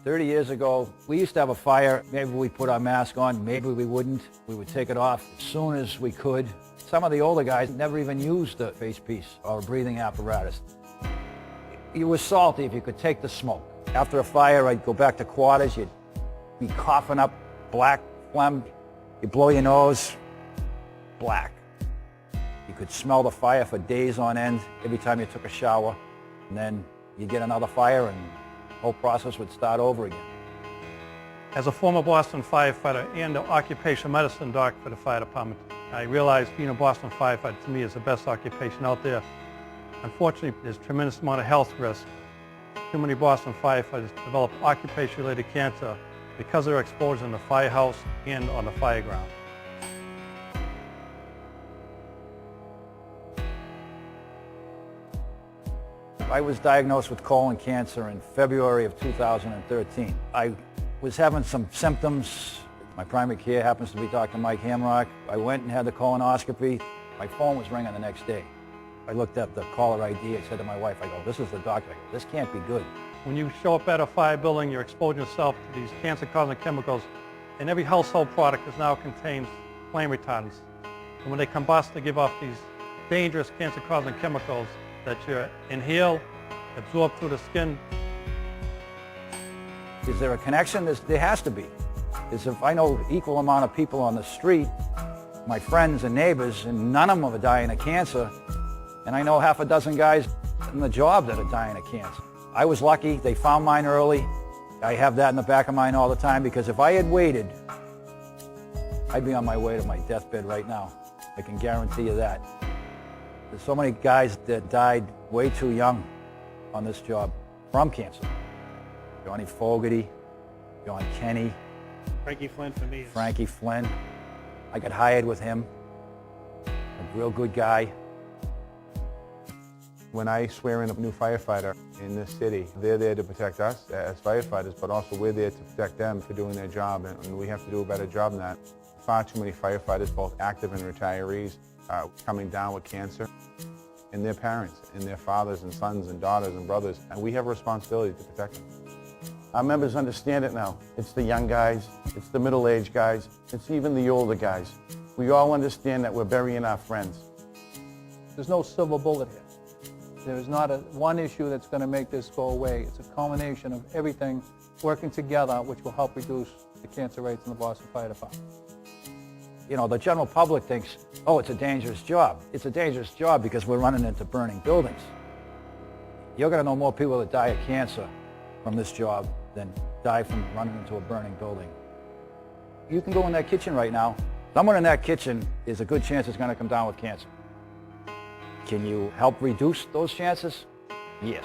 30 years ago, we used to have a fire. Maybe we put our mask on, maybe we wouldn't. We would take it off as soon as we could. Some of the older guys never even used a face piece or a breathing apparatus. You were salty if you could take the smoke. After a fire, I'd go back to quarters. You'd be coughing up black phlegm. You blow your nose, black. You could smell the fire for days on end every time you took a shower. And then you'd get another fire and the whole process would start over again. As a former Boston firefighter and an occupational medicine doc for the fire department, I realized being a Boston firefighter to me is the best occupation out there. Unfortunately, there's a tremendous amount of health risk. Too many Boston firefighters develop occupation-related cancer because of their exposure in the firehouse and on the fire ground. I was diagnosed with colon cancer in February of 2013. I was having some symptoms. My primary care happens to be Dr. Mike Hamrock. I went and had the colonoscopy. My phone was ringing the next day. I looked at the caller ID. I said to my wife, I go, this is the doctor. I go, this can't be good. When you show up at a fire building, you're exposing yourself to these cancer-causing chemicals, and every household product now contains flame retardants. And when they combust, they give off these dangerous cancer-causing chemicals that you inhale, absorb through the skin. Is there a connection? There has to be. If I know equal amount of people on the street, my friends and neighbors, and none of them are dying of cancer, and I know half a dozen guys in the job that are dying of cancer. I was lucky. They found mine early. I have that in the back of mine all the time because if I had waited, I'd be on my way to my deathbed right now. I can guarantee you that. There's so many guys that died way too young on this job from cancer. Johnny Fogarty, John Kenny. Frankie Flynn for me. Frankie Flynn. I got hired with him. A real good guy. When I swear in a new firefighter in this city, they're there to protect us as firefighters, but also we're there to protect them for doing their job, and we have to do a better job than that. Far too many firefighters, both active and retirees, are coming down with cancer, and their parents, and their fathers and sons and daughters and brothers, and we have a responsibility to protect them. Our members understand it now. It's the young guys, it's the middle-aged guys, it's even the older guys. We all understand that we're burying our friends. There's no silver bullet here. There's not one issue that's going to make this go away. It's a culmination of everything working together, which will help reduce the cancer rates in the Boston Fire Department. You know, the general public thinks, oh, it's a dangerous job. It's a dangerous job because we're running into burning buildings. You're going to know more people that die of cancer from this job than die from running into a burning building. You can go in that kitchen right now. Someone in that kitchen is a good chance it's going to come down with cancer. Can you help reduce those chances? Yes.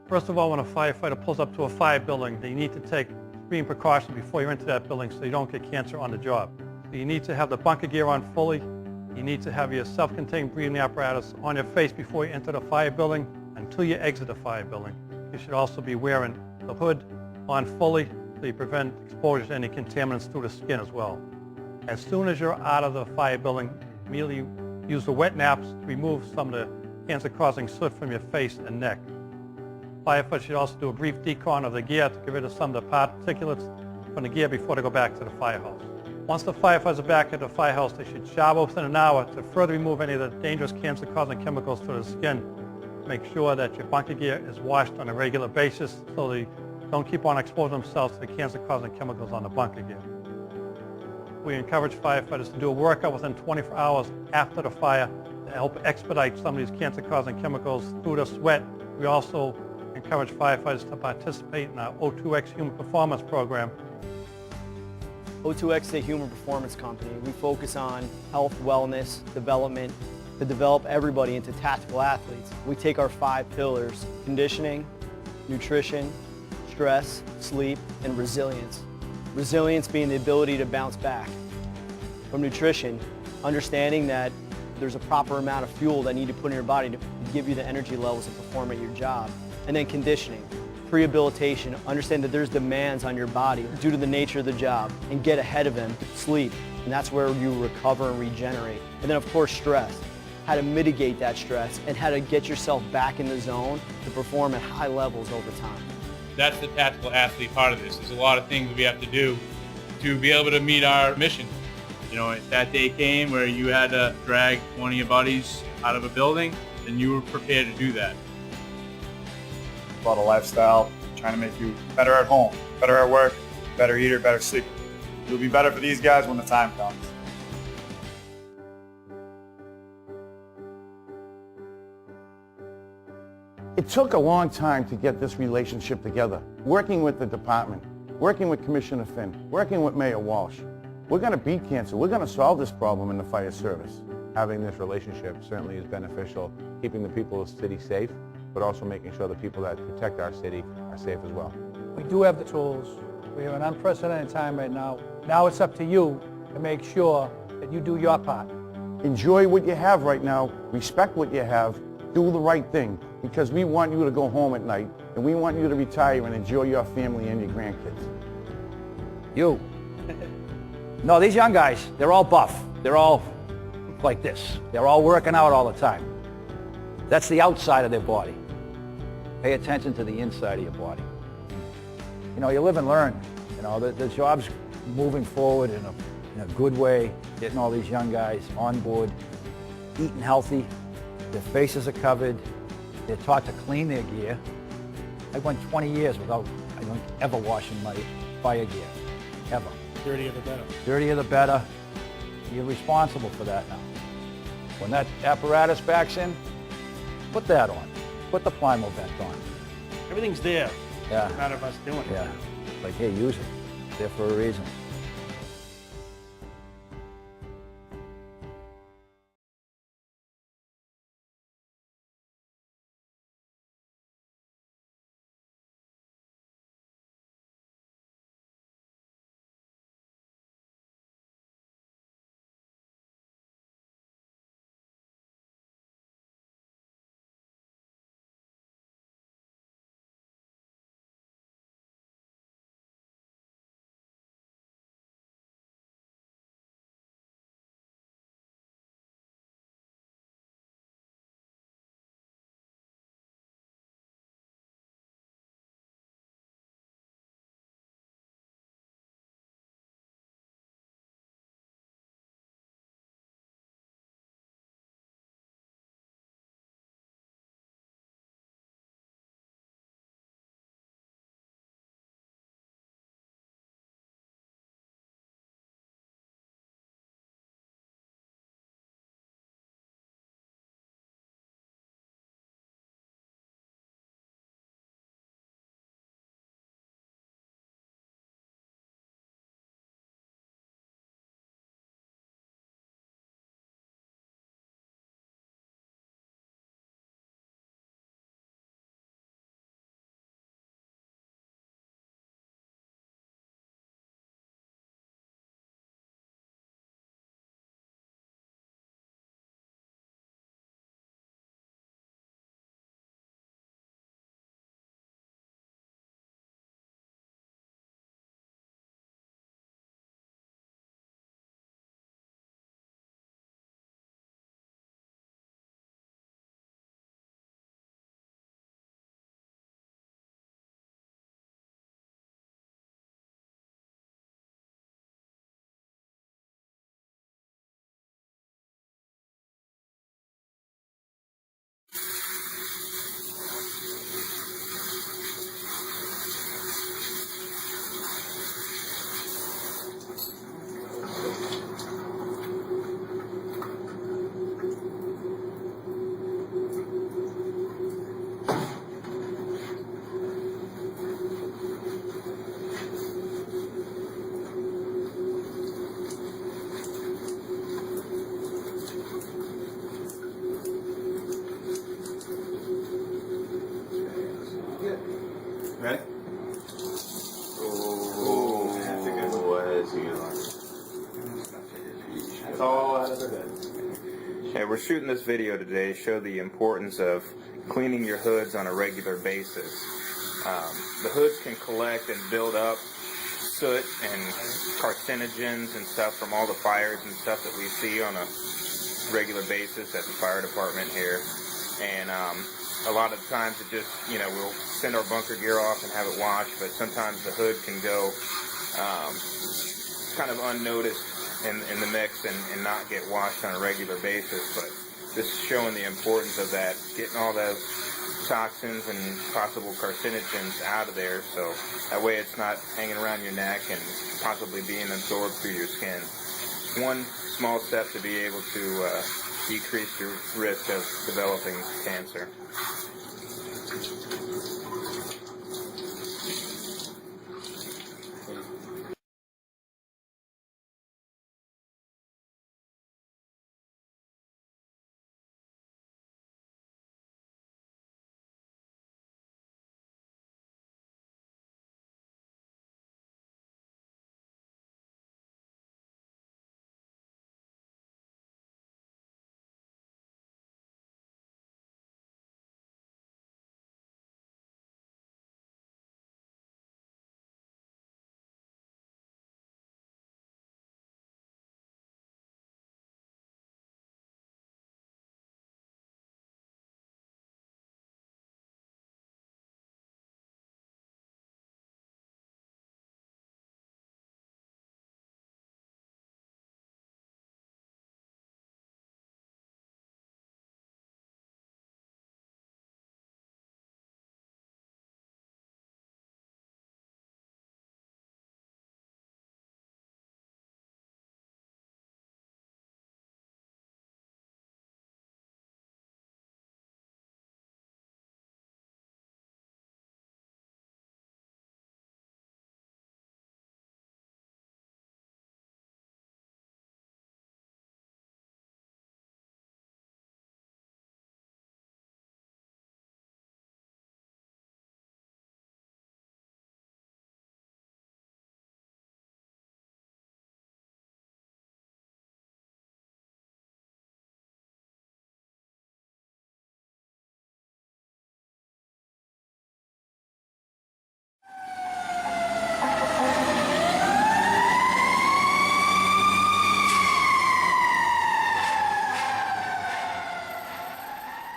First of all, when a firefighter pulls up to a fire building, they need to take extreme precautions before you enter that building so you don't get cancer on the job. So you need to have the bunker gear on fully. You need to have your self-contained breathing apparatus on your face before you enter the fire building until you exit the fire building. You should also be wearing the hood on fully so you prevent exposure to any contaminants through the skin as well. As soon as you're out of the fire building, immediately use the wet naps to remove some of the cancer-causing soot from your face and neck. Firefighters should also do a brief decon of the gear to get rid of some of the particulates from the gear before they go back to the firehouse. Once the firefighters are back at the firehouse, they should shower within an hour to further remove any of the dangerous cancer-causing chemicals to the skin. Make sure that your bunker gear is washed on a regular basis so they don't keep on exposing themselves to the cancer-causing chemicals on the bunker gear. We encourage firefighters to do a workout within 24 hours after the fire to help expedite some of these cancer-causing chemicals through the sweat. We also encourage firefighters to participate in our O2X Human Performance Program. O2X is a human performance company. We focus on health, wellness, development, to develop everybody into tactical athletes. We take our 5 pillars: conditioning, nutrition, stress, sleep, and resilience. Resilience being the ability to bounce back. From nutrition, understanding that there's a proper amount of fuel that you need to put in your body to give you the energy levels to perform at your job. And then conditioning, rehabilitation, understand that there's demands on your body due to the nature of the job and get ahead of them. Sleep, and that's where you recover and regenerate. And then of course stress. how to mitigate that stress, and how to get yourself back in the zone to perform at high levels over time. That's the tactical athlete part of this. There's a lot of things we have to do to be able to meet our mission. You know, if that day came where you had to drag one of your buddies out of a building, then you were prepared to do that. About a lifestyle, trying to make you better at home, better at work, better eater, better sleeper. You'll be better for these guys when the time comes. It took a long time to get this relationship together, working with the department, working with Commissioner Finn, working with Mayor Walsh. We're going to beat cancer. We're going to solve this problem in the fire service. Having this relationship certainly is beneficial, keeping the people of the city safe, but also making sure the people that protect our city are safe as well. We do have the tools. We have an unprecedented time right now. Now it's up to you to make sure that you do your part. Enjoy what you have right now, respect what you have, do the right thing, because we want you to go home at night, and we want you to retire and enjoy your family and your grandkids. You. No, these young guys, they're all buff. They're all like this. They're all working out all the time. That's the outside of their body. Pay attention to the inside of your body. You know, you live and learn. You know, the job's moving forward in a good way, getting all these young guys on board, eating healthy, their faces are covered, they're taught to clean their gear. I went 20 years without ever washing my fire gear, ever. Dirtier the better. Dirtier the better. You're responsible for that now. When that apparatus backs in, put that on. Put the Plimo vent on. Everything's there. Yeah. It's a matter of us doing it. Yeah. Like, hey, use it. It's there for a reason. Ready? Oh, that's a good one. That's all out of their head. Okay, we're shooting this video today to show the importance of cleaning your hoods on a regular basis. The hoods can collect and build up soot and carcinogens and stuff from all the fires and stuff that we see on a regular basis at the fire department here. And a lot of times it just, we'll send our bunker gear off and have it washed, but sometimes the hood can go kind of unnoticed in the mix and not get washed on a regular basis. But this is showing the importance of that, getting all those toxins and possible carcinogens out of there, so that way it's not hanging around your neck and possibly being absorbed through your skin. One small step to be able to decrease your risk of developing cancer.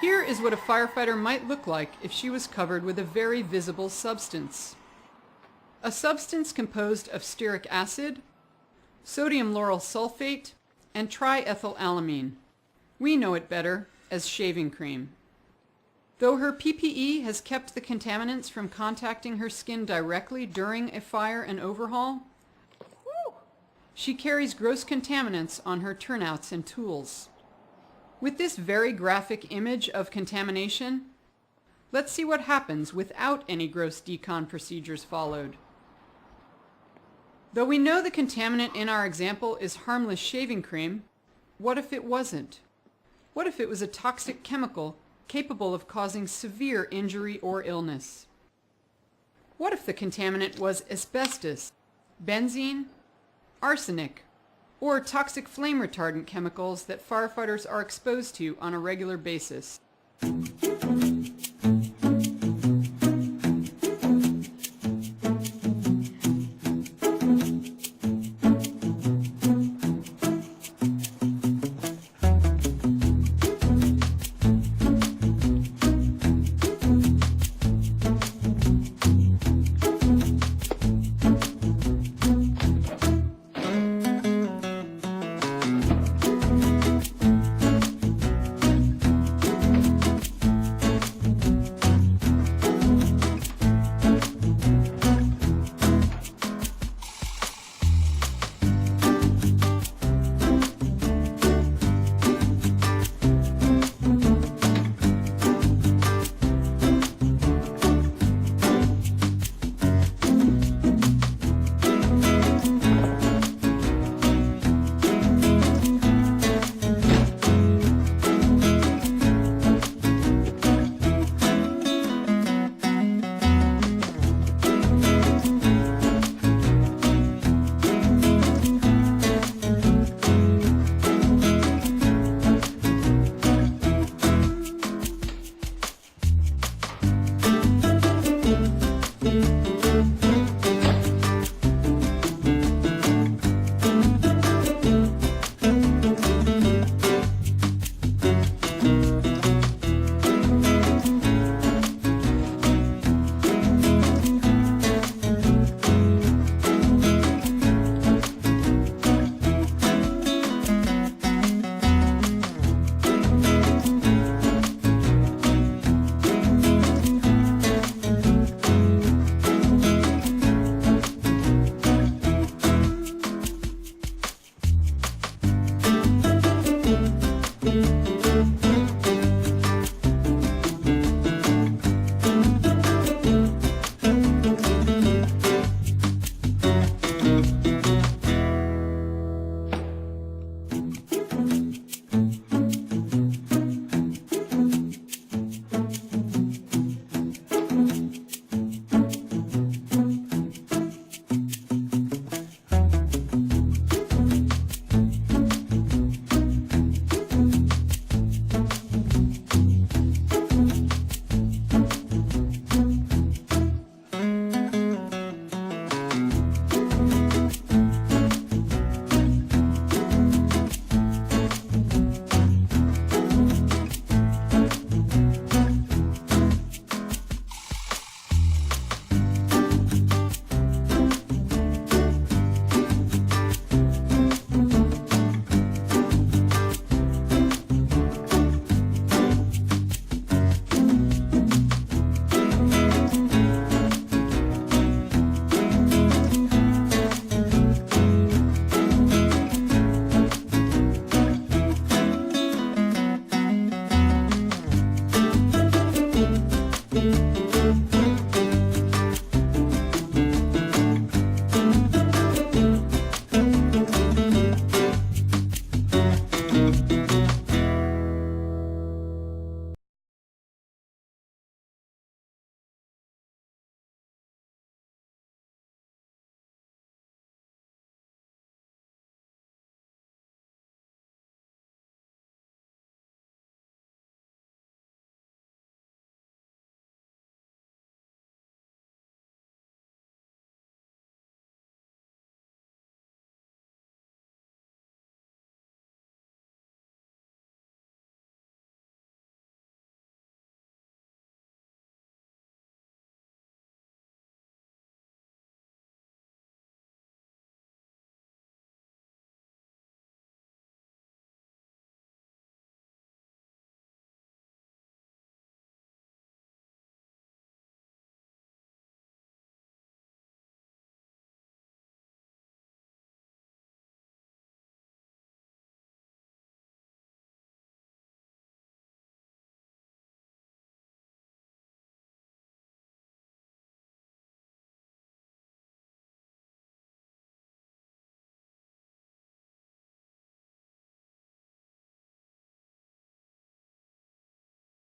Here is what a firefighter might look like if she was covered with a very visible substance. A substance composed of stearic acid, sodium lauryl sulfate, and triethylamine. We know it better as shaving cream. Though her PPE has kept the contaminants from contacting her skin directly during a fire and overhaul, she carries gross contaminants on her turnouts and tools. With this very graphic image of contamination, let's see what happens without any gross decon procedures followed. Though we know the contaminant in our example is harmless shaving cream, what if it wasn't? What if it was a toxic chemical capable of causing severe injury or illness? What if the contaminant was asbestos, benzene, arsenic, or toxic flame retardant chemicals that firefighters are exposed to on a regular basis?